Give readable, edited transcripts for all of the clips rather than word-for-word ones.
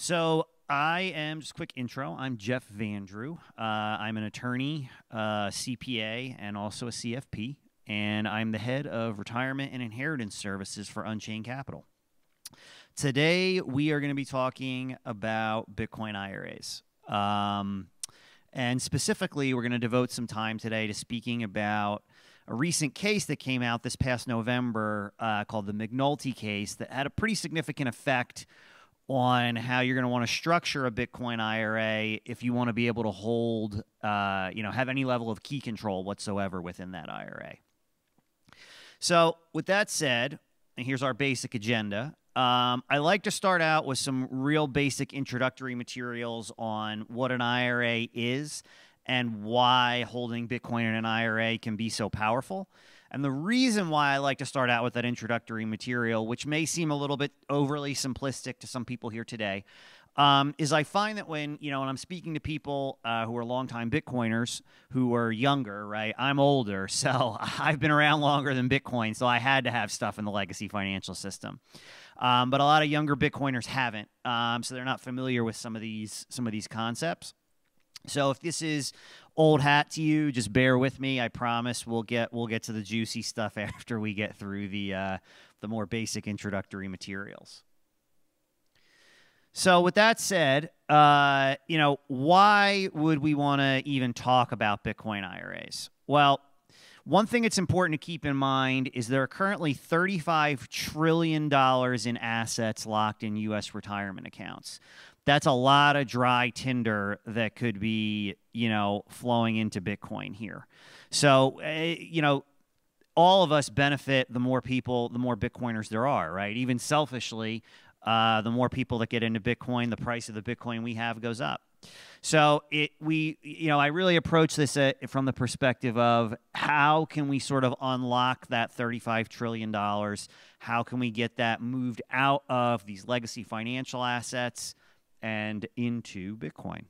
So I am just a quick intro. I'm Jeff Vandrew. I'm an attorney, CPA, and also a CFP, and I'm the head of retirement and inheritance services for Unchained Capital. Today we are going to be talking about Bitcoin IRAs. And specifically, we're going to devote some time today to speaking about a recent case that came out this past November called the mcnulty case that had a pretty significant effect on how you're going to want to structure a Bitcoin IRA if you want to be able to hold, have any level of key control whatsoever within that IRA. So with that said, and here's our basic agenda. I like to start out with some real basic introductory materials on what an IRA is and why holding Bitcoin in an IRA can be so powerful. And the reason why I like to start out with that introductory material, which may seem a little bit overly simplistic to some people here today, is I find that when I'm speaking to people who are longtime Bitcoiners who are younger, right? I'm older, so I've been around longer than Bitcoin, so I had to have stuff in the legacy financial system. But a lot of younger Bitcoiners haven't, so they're not familiar with some of these concepts. So if this is old hat to you, just bear with me. I promise we'll get to the juicy stuff after we get through the more basic introductory materials. So with that said, why would we want to even talk about Bitcoin IRAs? Well, one thing it's important to keep in mind is there are currently $35 trillion in assets locked in U.S. retirement accounts. That's a lot of dry tinder that could be, flowing into Bitcoin here. So, all of us benefit the more Bitcoiners there are, right? Even selfishly, the more people that get into Bitcoin, the price of the Bitcoin we have goes up. So I really approach this from the perspective of how can we sort of unlock that $35 trillion? How can we get that moved out of these legacy financial assets and into Bitcoin?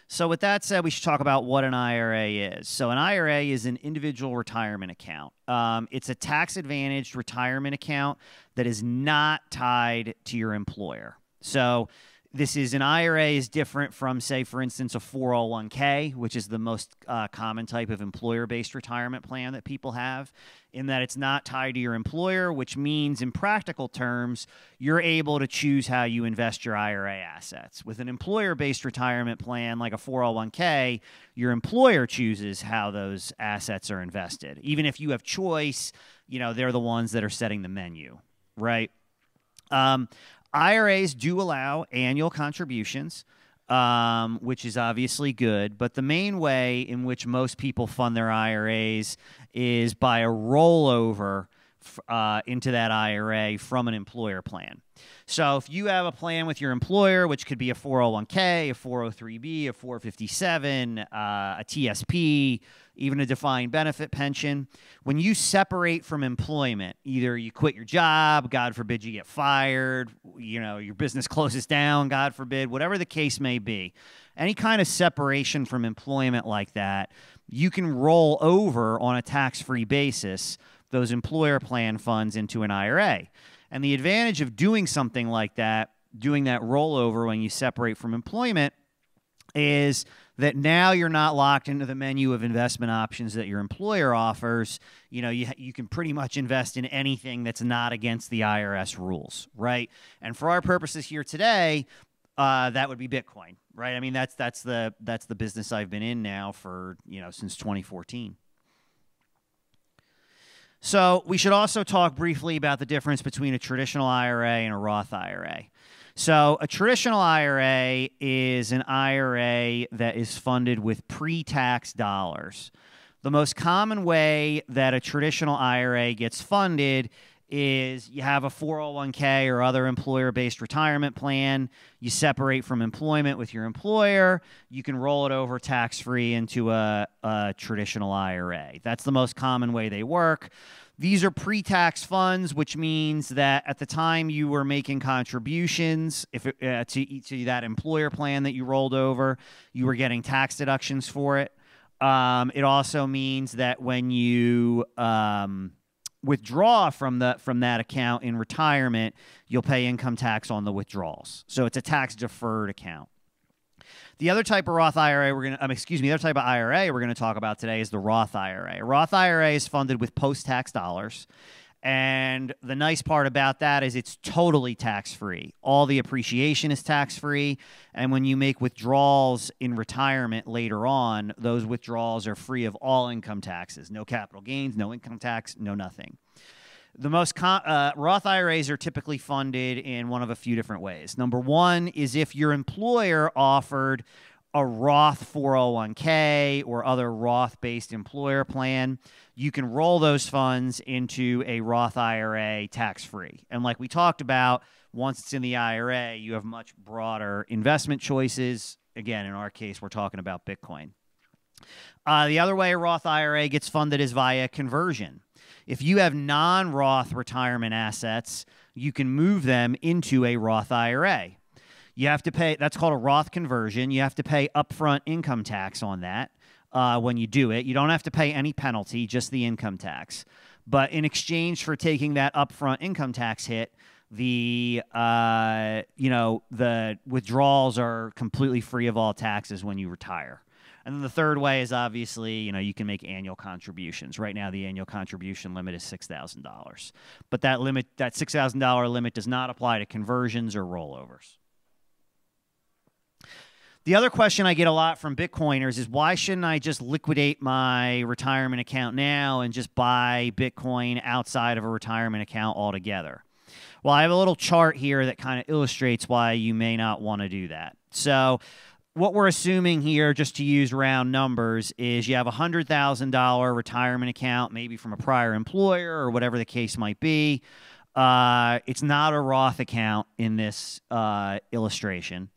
So with that said, we should talk about what an IRA is. So an IRA is an individual retirement account. It's a tax-advantaged retirement account that is not tied to your employer. So an IRA is different from, say, for instance, a 401k, which is the most common type of employer-based retirement plan that people have, in that it's not tied to your employer, which means in practical terms, you're able to choose how you invest your IRA assets. With an employer-based retirement plan like a 401k, your employer chooses how those assets are invested. Even if you have choice, they're the ones that are setting the menu, right? IRAs do allow annual contributions, which is obviously good, but the main way in which most people fund their IRAs is by a rollover into that IRA from an employer plan. So if you have a plan with your employer, which could be a 401k, a 403b, a 457, a TSP, even a defined benefit pension, when you separate from employment, either you quit your job, God forbid you get fired, your business closes down, God forbid, whatever the case may be, any kind of separation from employment like that, you can roll over on a tax-free basis those employer plan funds into an IRA. And the advantage of doing something like that, doing that rollover when you separate from employment, is that now you're not locked into the menu of investment options that your employer offers. You can pretty much invest in anything that's not against the IRS rules, right? And for our purposes here today, that would be Bitcoin, right? I mean, that's the business I've been in now for, since 2014. So we should also talk briefly about the difference between a traditional IRA and a Roth IRA. So a traditional IRA is an IRA that is funded with pre-tax dollars. The most common way that a traditional IRA gets funded is you have a 401k or other employer-based retirement plan. You separate from employment with your employer. You can roll it over tax-free into a traditional IRA. That's the most common way they work. These are pre-tax funds, which means that at the time you were making contributions to that employer plan that you rolled over, you were getting tax deductions for it. It also means that when you withdraw from that account in retirement, you'll pay income tax on the withdrawals. So it's a tax-deferred account. The other type of Roth IRA the other type of IRA we're going to talk about today is the Roth IRA. A Roth IRA is funded with post-tax dollars. And the nice part about that is it's totally tax-free. All the appreciation is tax-free. And when you make withdrawals in retirement later on, those withdrawals are free of all income taxes. No capital gains, no income tax, no nothing. The most Roth IRAs are typically funded in one of a few different ways. Number one is if your employer offered a Roth 401k or other Roth-based employer plan, you can roll those funds into a Roth IRA tax-free. And like we talked about, once it's in the IRA, you have much broader investment choices. Again, in our case, we're talking about Bitcoin. The other way a Roth IRA gets funded is via conversion. If you have non-Roth retirement assets, you can move them into a Roth IRA. You have to pay, that's called a Roth conversion. You have to pay upfront income tax on that when you do it. You don't have to pay any penalty, just the income tax. But in exchange for taking that upfront income tax hit, the withdrawals are completely free of all taxes when you retire. And then the third way is obviously, you can make annual contributions. Right now, the annual contribution limit is $6,000. But that $6,000 limit does not apply to conversions or rollovers. The other question I get a lot from Bitcoiners is, why shouldn't I just liquidate my retirement account now and just buy Bitcoin outside of a retirement account altogether? Well, I have a little chart here that kind of illustrates why you may not want to do that. So what we're assuming here, just to use round numbers, is you have a $100,000 retirement account, maybe from a prior employer or whatever the case might be. It's not a Roth account in this illustration.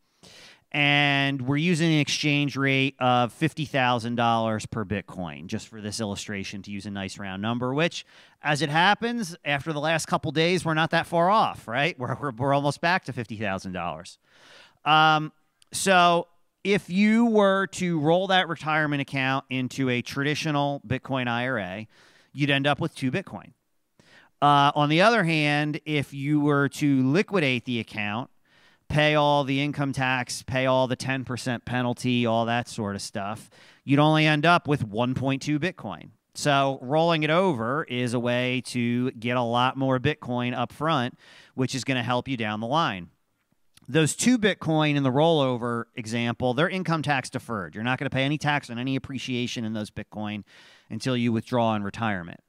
And we're using an exchange rate of $50,000 per Bitcoin, just for this illustration, to use a nice round number, which, as it happens, after the last couple days, we're not that far off, right? We're almost back to $50,000. So if you were to roll that retirement account into a traditional Bitcoin IRA, you'd end up with 2 Bitcoin. On the other hand, if you were to liquidate the account, pay all the income tax, pay all the 10% penalty, all that sort of stuff, you'd only end up with 1.2 Bitcoin. So rolling it over is a way to get a lot more Bitcoin up front, which is going to help you down the line. Those 2 Bitcoin in the rollover example, they're income tax deferred. You're not going to pay any tax on any appreciation in those Bitcoin until you withdraw in retirement.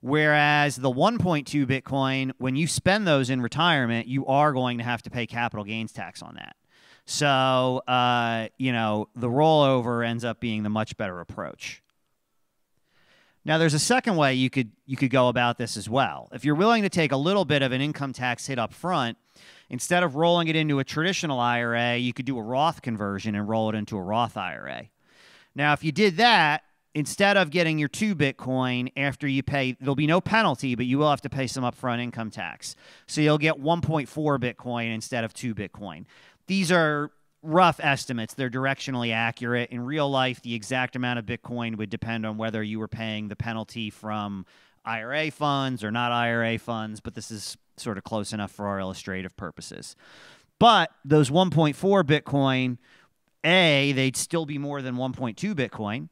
Whereas the 1.2 Bitcoin, when you spend those in retirement, you are going to have to pay capital gains tax on that. So, the rollover ends up being the much better approach. Now, there's a second way you could go about this as well. If you're willing to take a little bit of an income tax hit up front, instead of rolling it into a traditional IRA, you could do a Roth conversion and roll it into a Roth IRA. Now, if you did that, instead of getting your 2 Bitcoin after you pay, there'll be no penalty, but you will have to pay some upfront income tax. So you'll get 1.4 Bitcoin instead of 2 Bitcoin. These are rough estimates. They're directionally accurate. In real life, the exact amount of Bitcoin would depend on whether you were paying the penalty from IRA funds or not IRA funds, but this is sort of close enough for our illustrative purposes. But those 1.4 Bitcoin, A, they'd still be more than 1.2 Bitcoin.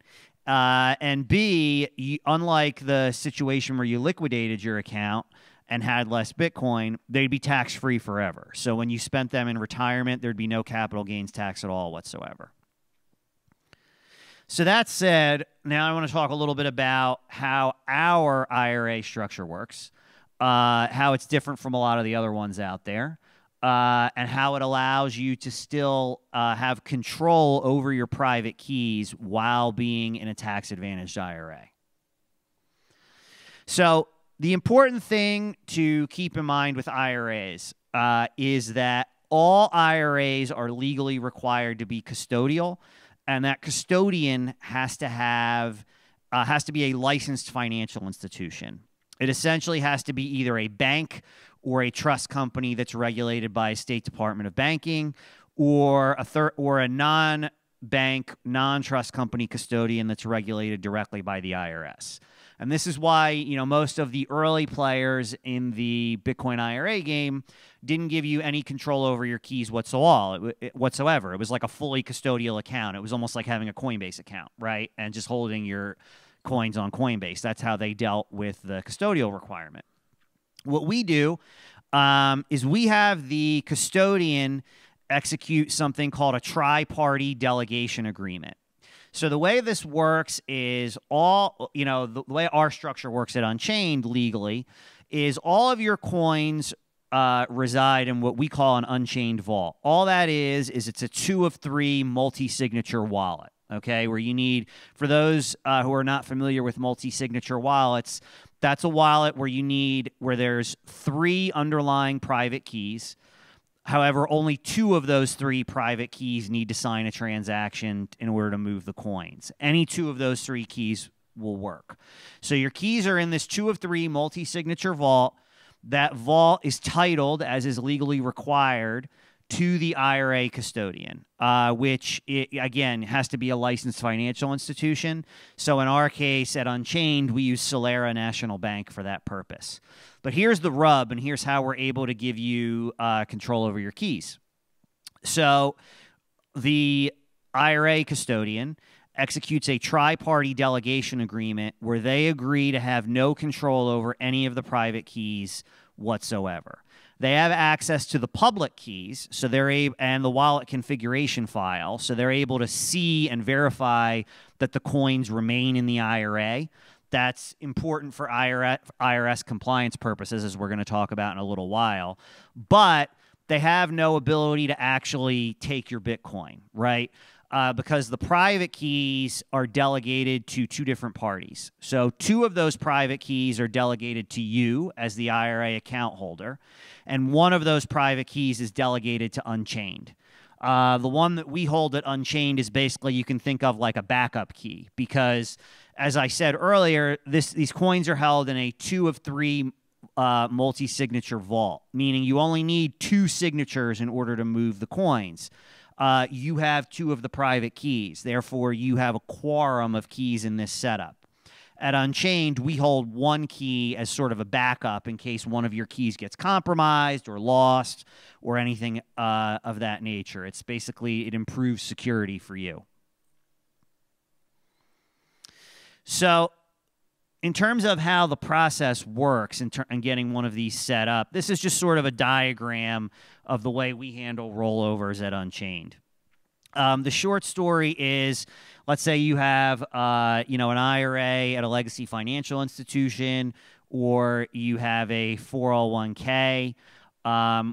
And B, unlike the situation where you liquidated your account and had less Bitcoin, they'd be tax-free forever. So when you spent them in retirement, there'd be no capital gains tax at all whatsoever. So that said, now I want to talk a little bit about how our IRA structure works, how it's different from a lot of the other ones out there, and how it allows you to still have control over your private keys while being in a tax-advantaged IRA. So the important thing to keep in mind with IRAs is that all IRAs are legally required to be custodial, and that custodian has to be a licensed financial institution. It essentially has to be either a bank or a trust company that's regulated by a State Department of Banking, or a non-bank, non-trust company custodian that's regulated directly by the IRS. And this is why, most of the early players in the Bitcoin IRA game didn't give you any control over your keys whatsoever. It was like a fully custodial account. It was almost like having a Coinbase account, right? And just holding your coins on Coinbase. That's how they dealt with the custodial requirement. What we do is we have the custodian execute something called a tri-party delegation agreement. So the way this works is the way our structure works at Unchained legally is all of your coins reside in what we call an Unchained vault. All that is it's a 2 of 3 multi-signature wallet, okay, where you need, for those who are not familiar with multi-signature wallets, that's a wallet where there's 3 underlying private keys. However, only 2 of those 3 private keys need to sign a transaction in order to move the coins. Any 2 of those 3 keys will work. So your keys are in this 2 of 3 multi-signature vault. That vault is titled, as is legally required, to the IRA custodian, which, again, has to be a licensed financial institution. So in our case, at Unchained, we use Solera National Bank for that purpose. But here's the rub, and here's how we're able to give you control over your keys. So the IRA custodian executes a tri-party delegation agreement where they agree to have no control over any of the private keys whatsoever. They have access to the public keys, so and the wallet configuration file, so they're able to see and verify that the coins remain in the IRA. That's important for IRS compliance purposes, as we're going to talk about in a little while. But they have no ability to actually take your Bitcoin, right? Because the private keys are delegated to 2 different parties. So 2 of those private keys are delegated to you as the IRA account holder, and 1 of those private keys is delegated to Unchained. The one that we hold at Unchained is basically, you can think of like a backup key, because, as I said earlier, these coins are held in a 2 of 3 multi-signature vault, meaning you only need 2 signatures in order to move the coins. You have 2 of the private keys. Therefore, you have a quorum of keys in this setup. At Unchained, we hold 1 key as sort of a backup in case one of your keys gets compromised or lost or anything of that nature. It's basically, it improves security for you. So in terms of how the process works in getting one of these set up, this is just sort of a diagram of the way we handle rollovers at Unchained. The short story is, let's say you have an IRA at a legacy financial institution, or you have a 401k.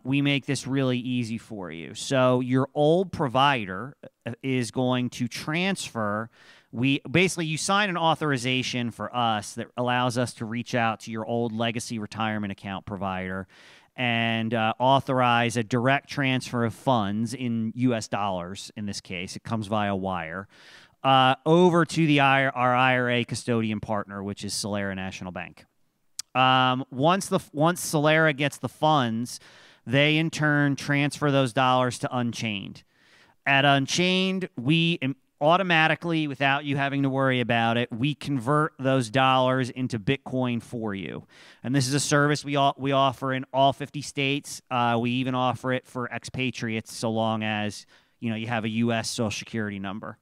We make this really easy for you. So your old provider is going to transfer. You sign an authorization for us that allows us to reach out to your old legacy retirement account provider and authorize a direct transfer of funds in U.S. dollars. In this case, it comes via wire over to our IRA custodian partner, which is Solera National Bank. Once Solera gets the funds, they in turn transfer those dollars to Unchained. At Unchained, we automatically, without you having to worry about it, we convert those dollars into Bitcoin for you. And this is a service we offer in all 50 states. We even offer it for expatriates, so long as you have a U.S. Social Security number.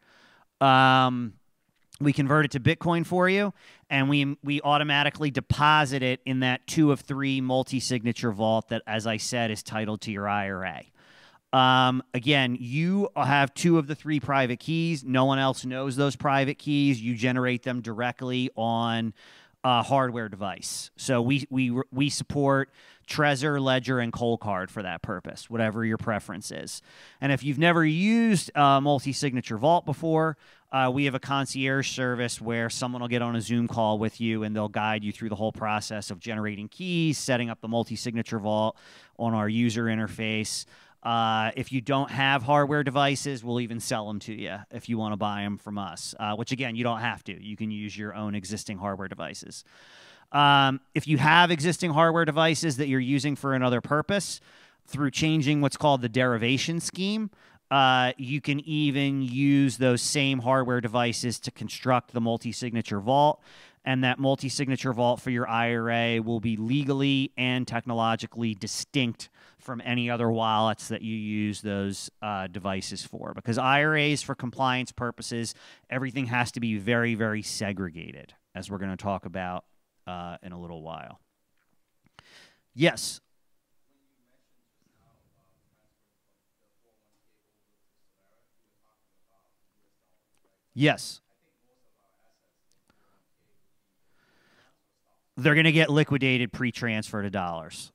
We convert it to Bitcoin for you, and we automatically deposit it in that 2 of 3 multi-signature vault that, as I said, is titled to your IRA. Again, you have 2 of the 3 private keys. No one else knows those private keys. You generate them directly on a hardware device. So we support Trezor, Ledger, and Coldcard for that purpose, whatever your preference is. And if you've never used a multi-signature vault before, we have a concierge service where someone will get on a Zoom call with you, and they'll guide you through the whole process of generating keys, setting up the multi-signature vault on our user interface. If you don't have hardware devices, we'll even sell them to you if you want to buy them from us, which, again, you don't have to. You can use your own existing hardware devices. If you have existing hardware devices that you're using for another purpose, through changing what's called the derivation scheme, you can even use those same hardware devices to construct the multi-signature vault. and that multi-signature vault for your IRA will be legally and technologically distinct from any other wallets that you use those devices for. Because IRAs, for compliance purposes, everything has to be very, very segregated, as we're going to talk about in a little while. Yes. Yes. They're going to get liquidated pre-transfer to dollars.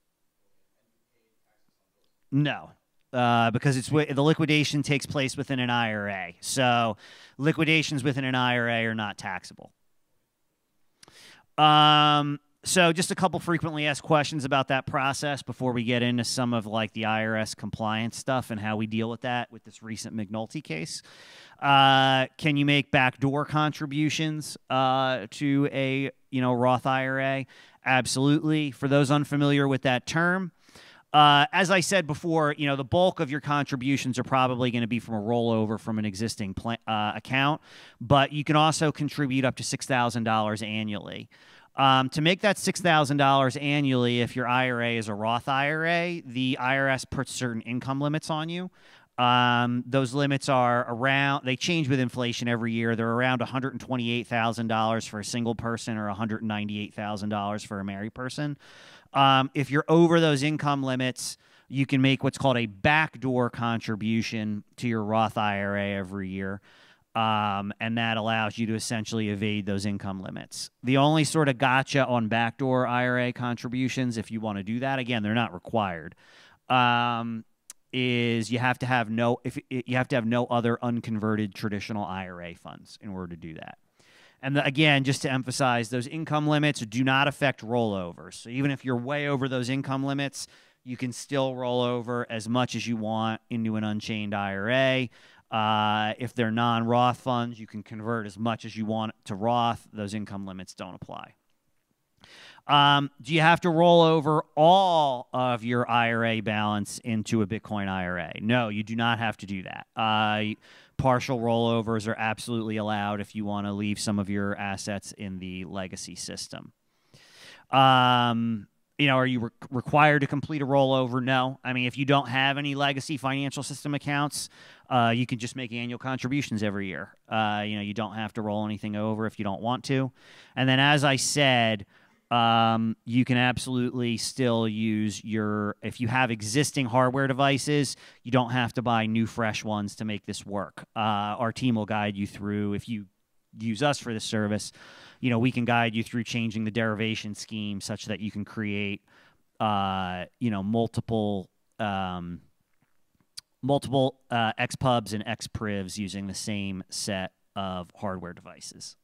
No, because the liquidation takes place within an IRA. So liquidations within an IRA are not taxable. So just a couple frequently asked questions about that process before we get into some of like the IRS compliance stuff and how we deal with that with this recent McNulty case. Can you make backdoor contributions to a Roth IRA? Absolutely. For those unfamiliar with that term, as I said before, the bulk of your contributions are probably going to be from a rollover from an existing account, but you can also contribute up to $6,000 annually. To make that $6,000 annually, if your IRA is a Roth IRA, the IRS puts certain income limits on you. Those limits are they change with inflation every year. They're around $128,000 for a single person or $198,000 for a married person. If you're over those income limits, you can make what's called a backdoor contribution to your Roth IRA every year. And that allows you to essentially evade those income limits. The only sort of gotcha on backdoor IRA contributions, if you want to do that, again, they're not required, is you have to have no other unconverted traditional IRA funds in order to do that. And again, just to emphasize, those income limits do not affect rollovers. So even if you're way over those income limits, you can still roll over as much as you want into an unchained IRA. If they're non-Roth funds, you can convert as much as you want to Roth. Those income limits don't apply. Do you have to roll over all of your IRA balance into a Bitcoin IRA? No, you do not have to do that. Partial rollovers are absolutely allowed if you want to leave some of your assets in the legacy system. Are you required to complete a rollover? No. I mean, if you don't have any legacy financial system accounts, you can just make annual contributions every year. You don't have to roll anything over if you don't want to. And then, as I said, you can absolutely still use if you have existing hardware devices, you don't have to buy new, fresh ones to make this work. Our team will guide you through, if you use us for this service, we can guide you through changing the derivation scheme such that you can create, multiple XPubs and XPrivs using the same set of hardware devices.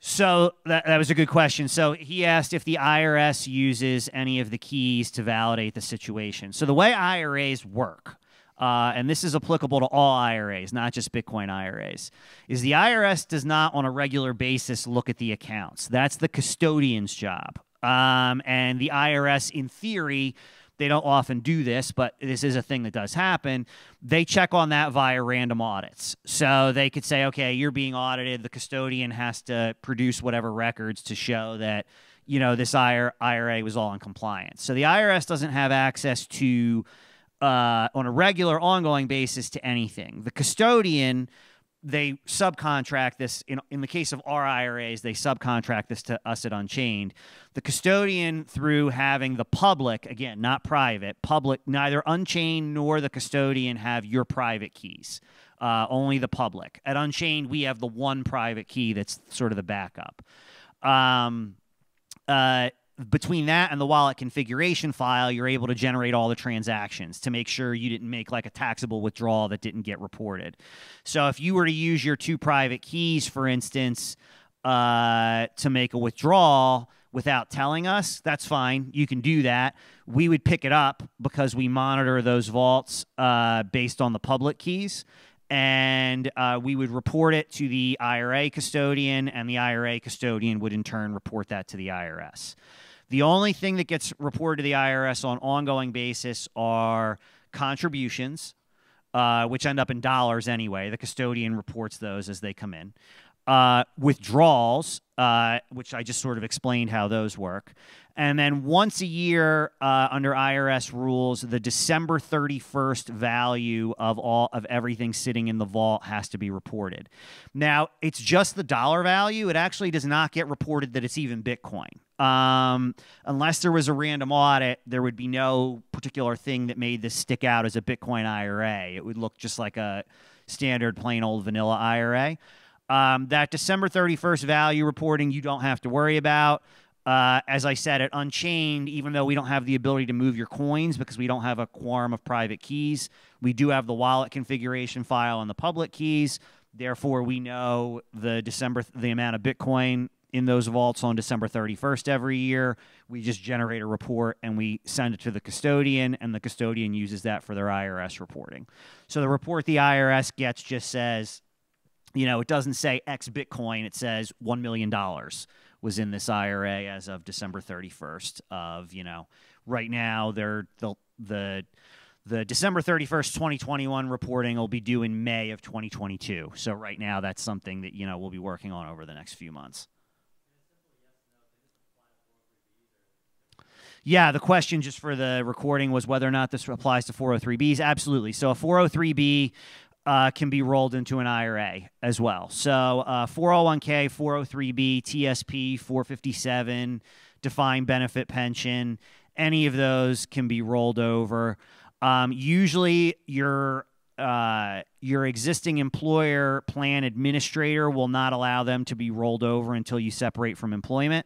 So that was a good question. So he asked if the IRS uses any of the keys to validate the situation. So the way IRAs work, and this is applicable to all IRAs, not just Bitcoin IRAs, is the IRS does not on a regular basis look at the accounts. That's the custodian's job. And the IRS, in theory, they don't often do this, but this is a thing that does happen. They check on that via random audits. So they could say, okay, you're being audited. The custodian has to produce whatever records to show that, this IRA was all in compliance. So the IRS doesn't have access to, on a regular, ongoing basis, to anything. The custodian, they subcontract this. In the case of our IRAs, they subcontract this to us at Unchained. The custodian, through having the public, again, not private, public, neither Unchained nor the custodian have your private keys, only the public. At Unchained, we have the one private key that's sort of the backup. Between that and the wallet configuration file, you're able to generate all the transactions to make sure you didn't make like a taxable withdrawal that didn't get reported. So if you were to use your two private keys, for instance, to make a withdrawal without telling us, that's fine. You can do that. We would pick it up because we monitor those vaults based on the public keys. And we would report it to the IRA custodian, and the IRA custodian would in turn report that to the IRS. The only thing that gets reported to the IRS on an ongoing basis are contributions, which end up in dollars anyway. The custodian reports those as they come in. Withdrawals, which I just sort of explained how those work. And then once a year, under IRS rules, the December 31st value of everything sitting in the vault has to be reported. Now, it's just the dollar value. It actually does not get reported that it's even Bitcoin. Unless there was a random audit, there would be no particular thing that made this stick out as a Bitcoin IRA. It would look just like a standard plain old vanilla IRA. That December 31st value reporting you don't have to worry about. As I said, at Unchained, even though we don't have the ability to move your coins because we don't have a quorum of private keys, we do have the wallet configuration file and the public keys. Therefore, we know the amount of Bitcoin in those vaults on December 31st every year. We just generate a report and we send it to the custodian, and the custodian uses that for their IRS reporting. So the report the IRS gets just says, it doesn't say X Bitcoin. It says $1 million was in this IRA as of December 31st of, right now the December 31st, 2021 reporting will be due in May of 2022. So right now that's something that, we'll be working on over the next few months. Yeah, the question just for the recording was whether or not this applies to 403Bs. Absolutely. So a 403B can be rolled into an IRA as well. So 401k, 403b, TSP, 457, defined benefit pension, any of those can be rolled over. Usually your existing employer plan administrator will not allow them to be rolled over until you separate from employment.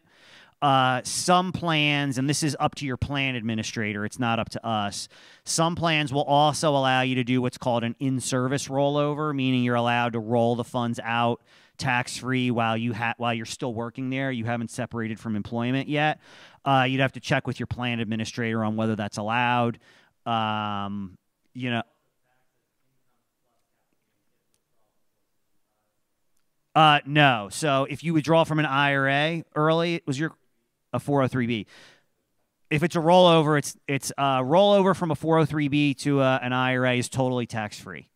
Some plans, and this is up to your plan administrator, it's not up to us. Some plans will also allow you to do what's called an in-service rollover, meaning you're allowed to roll the funds out tax-free while you're still working there. You haven't separated from employment yet. You'd have to check with your plan administrator on whether that's allowed. No. So if you withdraw from an IRA early, it was a 403B. If it's a rollover, it's a rollover from a 403B to an IRA is totally tax-free.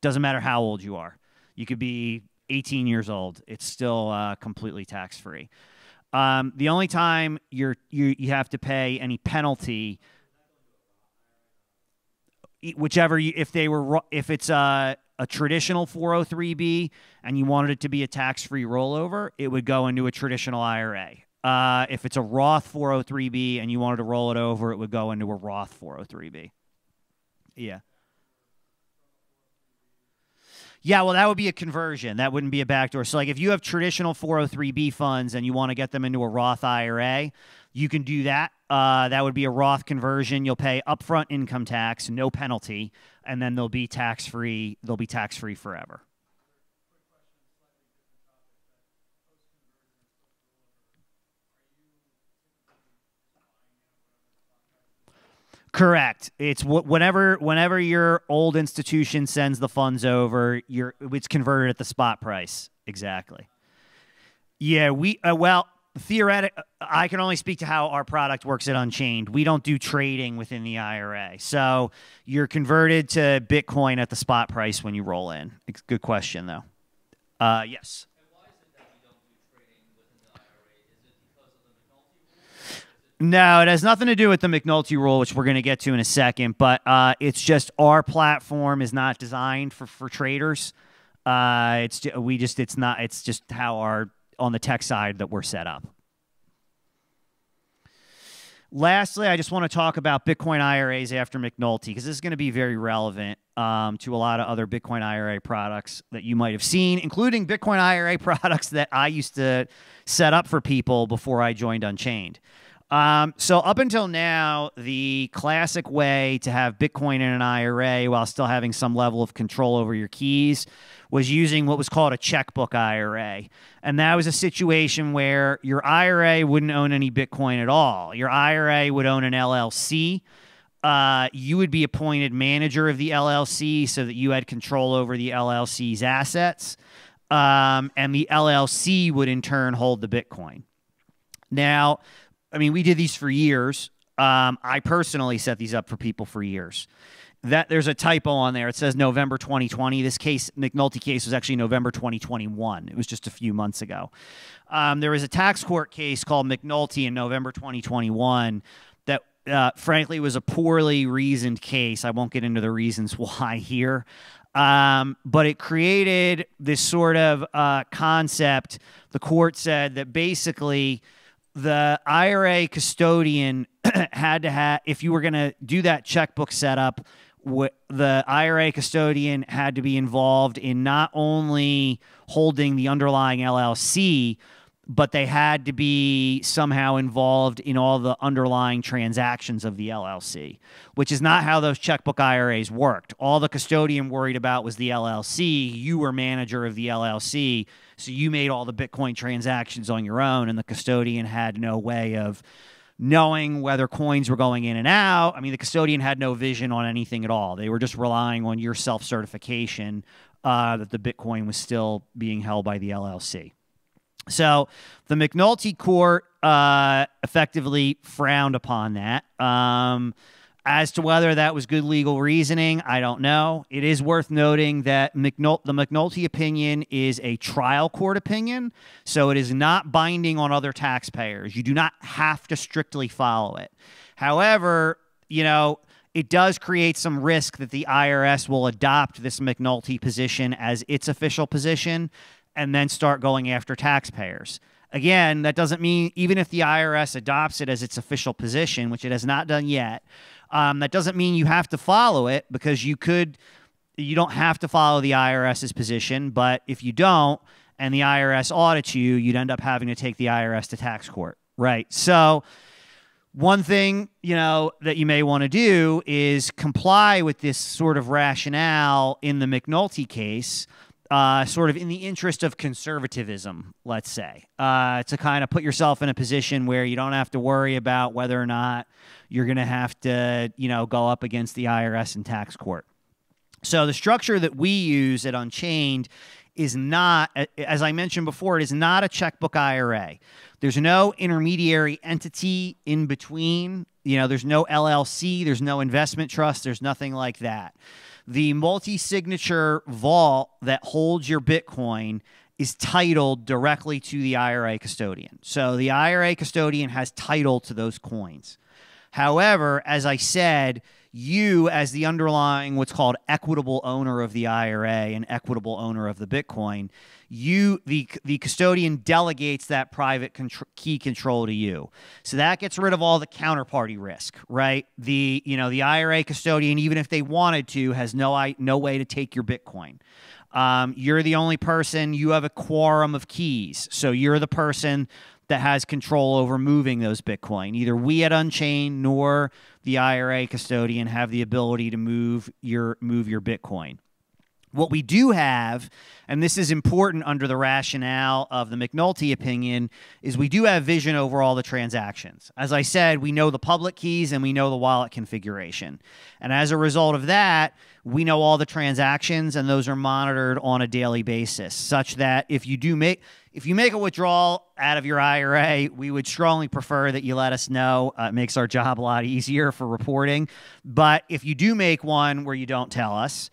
Doesn't matter how old you are. You could be 18 years old. It's still completely tax-free. The only time you have to pay any penalty, if it's a traditional 403B and you wanted it to be a tax-free rollover, it would go into a traditional IRA. If it's a Roth 403B and you wanted to roll it over, it would go into a Roth 403B. Yeah. Yeah, well, that would be a conversion. That wouldn't be a backdoor. So, like, if you have traditional 403B funds and you want to get them into a Roth IRA, you can do that. That would be a Roth conversion. You'll pay upfront income tax, no penalty, and then they'll be tax-free. They'll be tax-free forever. Correct. It's whenever your old institution sends the funds over, it's converted at the spot price. Exactly. Yeah, theoretically, I can only speak to how our product works at Unchained. We don't do trading within the IRA. So you're converted to Bitcoin at the spot price when you roll in. Good question, though. Yes. No, it has nothing to do with the McNulty rule, which we're going to get to in a second. But it's just our platform is not designed for traders. It's just how on the tech side that we're set up. Lastly, I just want to talk about Bitcoin IRAs after McNulty, because this is going to be very relevant to a lot of other Bitcoin IRA products that you might have seen, including Bitcoin IRA products that I used to set up for people before I joined Unchained. So up until now, the classic way to have Bitcoin in an IRA while still having some level of control over your keys was using what was called a checkbook IRA. And that was a situation where your IRA wouldn't own any Bitcoin at all. Your IRA would own an LLC. You would be appointed manager of the LLC so that you had control over the LLC's assets. And the LLC would in turn hold the Bitcoin. Now, I mean, we did these for years. I personally set these up for people for years. That there's a typo on there. It says November 2020. This case, McNulty case, was actually November 2021. It was just a few months ago. There was a tax court case called McNulty in November 2021 that, frankly, was a poorly reasoned case. I won't get into the reasons why here. But it created this sort of concept. The court said that basically the IRA custodian had to have, if you were going to do that checkbook setup, the IRA custodian had to be involved in not only holding the underlying LLC, but they had to be somehow involved in all the underlying transactions of the LLC, which is not how those checkbook IRAs worked. All the custodian worried about was the LLC. You were manager of the LLC, so you made all the Bitcoin transactions on your own, and the custodian had no way of knowing whether coins were going in and out. I mean, the custodian had no vision on anything at all. They were just relying on your self-certification that the Bitcoin was still being held by the LLC. So the McNulty court effectively frowned upon that. As to whether that was good legal reasoning, I don't know. It is worth noting that the McNulty opinion is a trial court opinion, so it is not binding on other taxpayers. You do not have to strictly follow it. However, you know, it does create some risk that the IRS will adopt this McNulty position as its official position and then start going after taxpayers. Again, that doesn't mean, even if the IRS adopts it as its official position, which it has not done yet, that doesn't mean you have to follow it, because you don't have to follow the IRS's position, but if you don't and the IRS audits you, you'd end up having to take the IRS to tax court, right? So one thing, you know, that you may want to do is comply with this sort of rationale in the McNulty case, sort of in the interest of conservatism, let's say, to kind of put yourself in a position where you don't have to worry about whether or not you're going to have to, you know, go up against the IRS in tax court. So the structure that we use at Unchained is not, as I mentioned before, it is not a checkbook IRA. There's no intermediary entity in between. You know, there's no LLC, there's no investment trust, there's nothing like that. The multi-signature vault that holds your Bitcoin is titled directly to the IRA custodian. So the IRA custodian has title to those coins. However, as I said, you, as the underlying what's called equitable owner of the IRA and equitable owner of the Bitcoin, the custodian delegates that private key control to you. So that gets rid of all the counterparty risk, right? The IRA custodian, even if they wanted to, has no way to take your Bitcoin. You're the only person, you have a quorum of keys. So you're the person that has control over moving those Bitcoin. Neither we at Unchained nor the IRA custodian have the ability to move your Bitcoin. What we do have, and this is important under the rationale of the McNulty opinion, is we do have vision over all the transactions. As I said, we know the public keys and we know the wallet configuration. And as a result of that, we know all the transactions, and those are monitored on a daily basis, such that if you make a withdrawal out of your IRA, we would strongly prefer that you let us know. It makes our job a lot easier for reporting. But if you do make one where you don't tell us,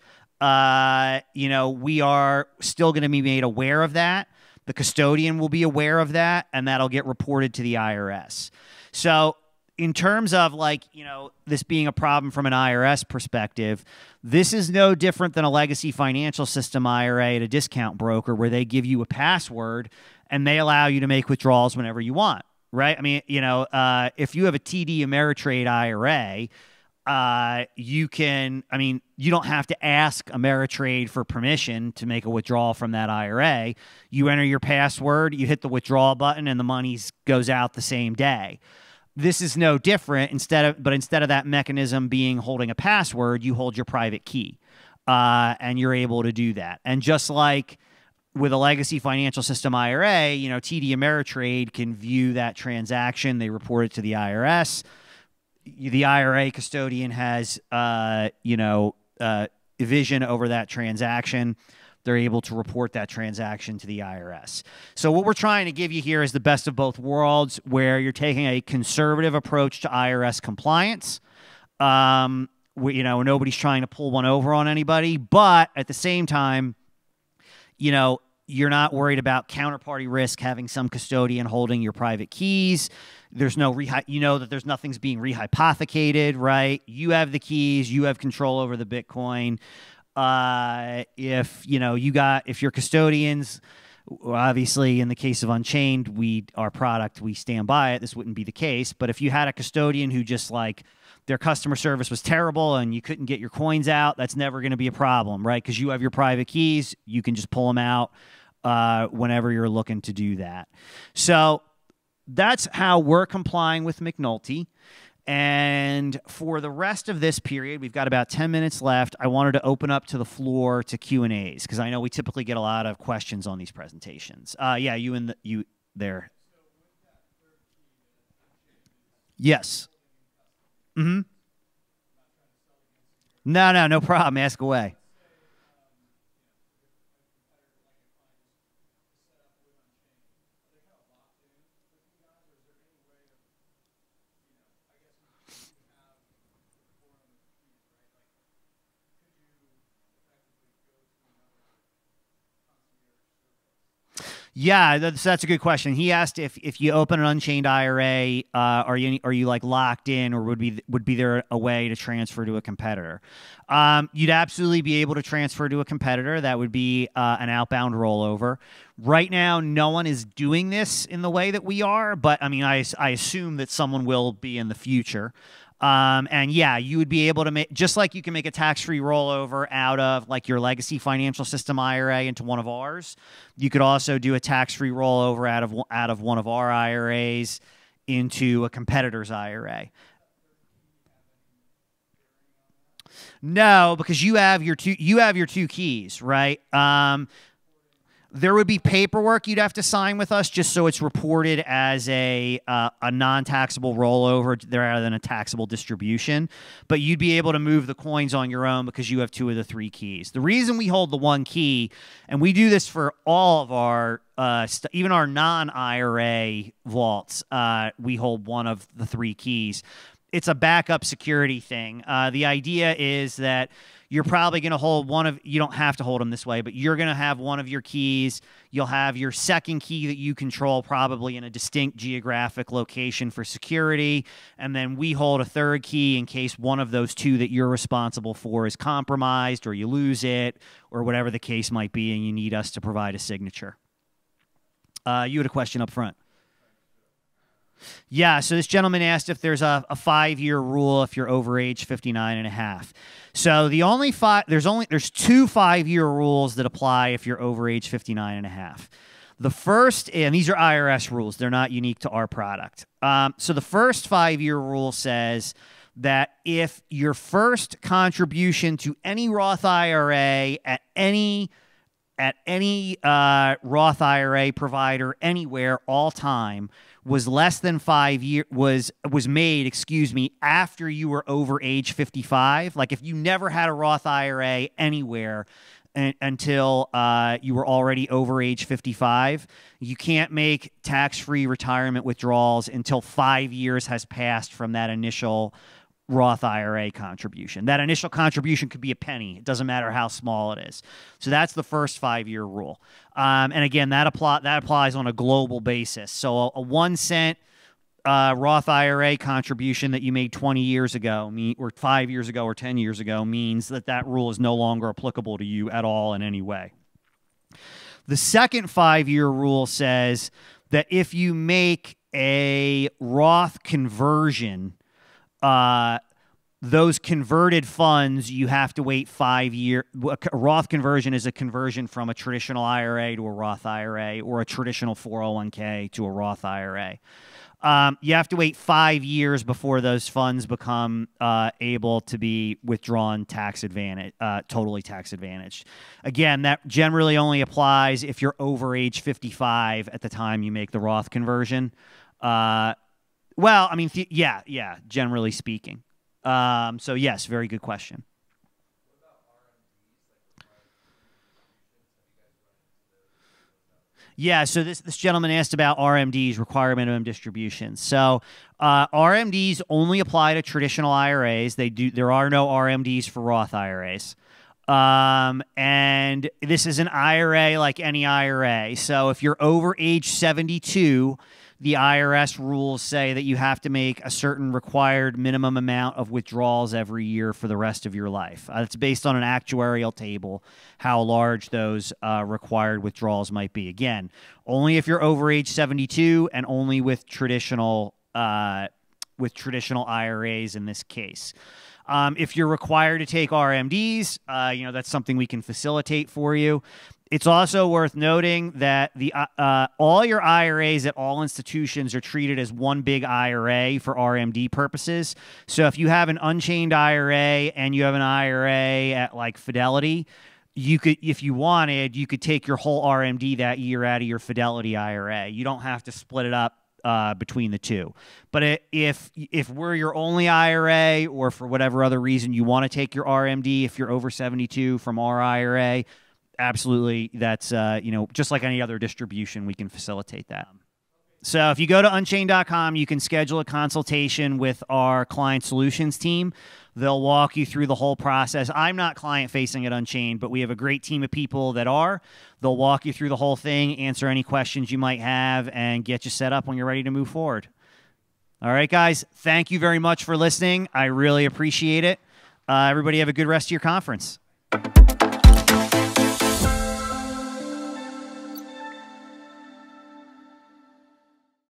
you know, we are still going to be made aware of that. The custodian will be aware of that, and that'll get reported to the IRS. So in terms of, like, you know, this being a problem from an IRS perspective, this is no different than a legacy financial system IRA at a discount broker, where they give you a password and they allow you to make withdrawals whenever you want, right? I mean, you know, if you have a TD Ameritrade IRA, you don't have to ask Ameritrade for permission to make a withdrawal from that IRA. You enter your password, you hit the withdrawal button, and the money goes out the same day. This is no different. Instead of that mechanism being holding a password, you hold your private key, and you're able to do that. And just like with a legacy financial system IRA, you know, TD Ameritrade can view that transaction. They report it to the IRS. The IRA custodian has, vision over that transaction. They're able to report that transaction to the IRS. So what we're trying to give you here is the best of both worlds, where you're taking a conservative approach to IRS compliance, nobody's trying to pull one over on anybody. But at the same time, you're not worried about counterparty risk, having some custodian holding your private keys. There's no that there's nothing's being rehypothecated, right? You have the keys, you have control over the Bitcoin. If your custodians, obviously in the case of Unchained, our product, we stand by it. This wouldn't be the case. But if you had a custodian who just their customer service was terrible and you couldn't get your coins out, that's never going to be a problem, right? Because you have your private keys, you can just pull them out whenever you're looking to do that. So that's how we're complying with McNulty. And for the rest of this period, we've got about 10 minutes left. I wanted to open up to the floor to Q&As because I know we typically get a lot of questions on these presentations. Yeah, you there. Yes. Mm-hmm. No problem. Ask away. Yeah, that's a good question. He asked if you open an Unchained IRA, are you locked in, or would be there a way to transfer to a competitor? You'd absolutely be able to transfer to a competitor. That would be an outbound rollover. Right now, no one is doing this in the way that we are, but I mean, I assume that someone will be in the future. And yeah, you would be able to make, just like you can make a tax-free rollover out of your legacy financial system IRA into one of ours. You could also do a tax-free rollover out of one of our IRAs into a competitor's IRA. No, because you have your two keys, right? There would be paperwork you'd have to sign with us just so it's reported as a non-taxable rollover rather than a taxable distribution. But you'd be able to move the coins on your own because you have two of the three keys. The reason we hold the one key, and we do this for all of our even our non-IRA vaults, we hold one of the three keys. It's a backup security thing. The idea is that you're probably going to hold you don't have to hold them this way, but you're going to have one of your keys. You'll have your second key that you control probably in a distinct geographic location for security. And then we hold a third key in case one of those two that you're responsible for is compromised or you lose it or whatever the case might be, and you need us to provide a signature. You had a question up front. Yeah, so this gentleman asked if there's a 5-year rule if you're over age 59 and a half. So there's two 5-year rules that apply if you're over age 59 and a half. The first, and these are IRS rules, they're not unique to our product. So the first 5-year rule says that if your first contribution to any Roth IRA at any Roth IRA provider anywhere, all time, was less than 5 years, was made, after you were over age 55. Like if you never had a Roth IRA anywhere until you were already over age 55, you can't make tax-free retirement withdrawals until 5 years has passed from that initial Roth IRA contribution. That initial contribution could be a penny. It doesn't matter how small it is. So that's the first 5-year rule. And again, that applies on a global basis. So a 1 cent Roth IRA contribution that you made 20 years ago, or 5 years ago, or 10 years ago, means that rule is no longer applicable to you at all in any way. The second 5-year rule says that if you make a Roth conversion, those converted funds, you have to wait 5 years. A Roth conversion is a conversion from a traditional IRA to a Roth IRA, or a traditional 401k to a Roth IRA. You have to wait 5 years before those funds become able to be withdrawn totally tax advantaged. Again, that generally only applies if you're over age 55 at the time you make the Roth conversion. Well, I mean, yeah, generally speaking. So yes, very good question. Yeah, so this gentleman asked about RMDs, required minimum distributions. So RMDs only apply to traditional IRAs. There are no RMDs for Roth IRAs. And this is an IRA like any IRA. So if you're over age 72, the IRS rules say that you have to make a certain required minimum amount of withdrawals every year for the rest of your life. It's based on an actuarial table, how large those required withdrawals might be. Again, only if you're over age 72 and only with traditional IRAs in this case. If you're required to take RMDs, that's something we can facilitate for you. It's also worth noting that all your IRAs at all institutions are treated as one big IRA for RMD purposes. So if you have an Unchained IRA and you have an IRA at like Fidelity, you could, if you wanted, you could take your whole RMD that year out of your Fidelity IRA. You don't have to split it up between the two. But if we're your only IRA, or for whatever other reason you want to take your RMD if you're over 72 from our IRA, absolutely, that's just like any other distribution, we can facilitate that. So if you go to unchained.com, you can schedule a consultation with our client solutions team. They'll walk you through the whole process. I'm not client-facing at Unchained, but we have a great team of people that are. They'll walk you through the whole thing, answer any questions you might have, and get you set up when you're ready to move forward. All right, guys, thank you very much for listening. I really appreciate it. Everybody have a good rest of your conference.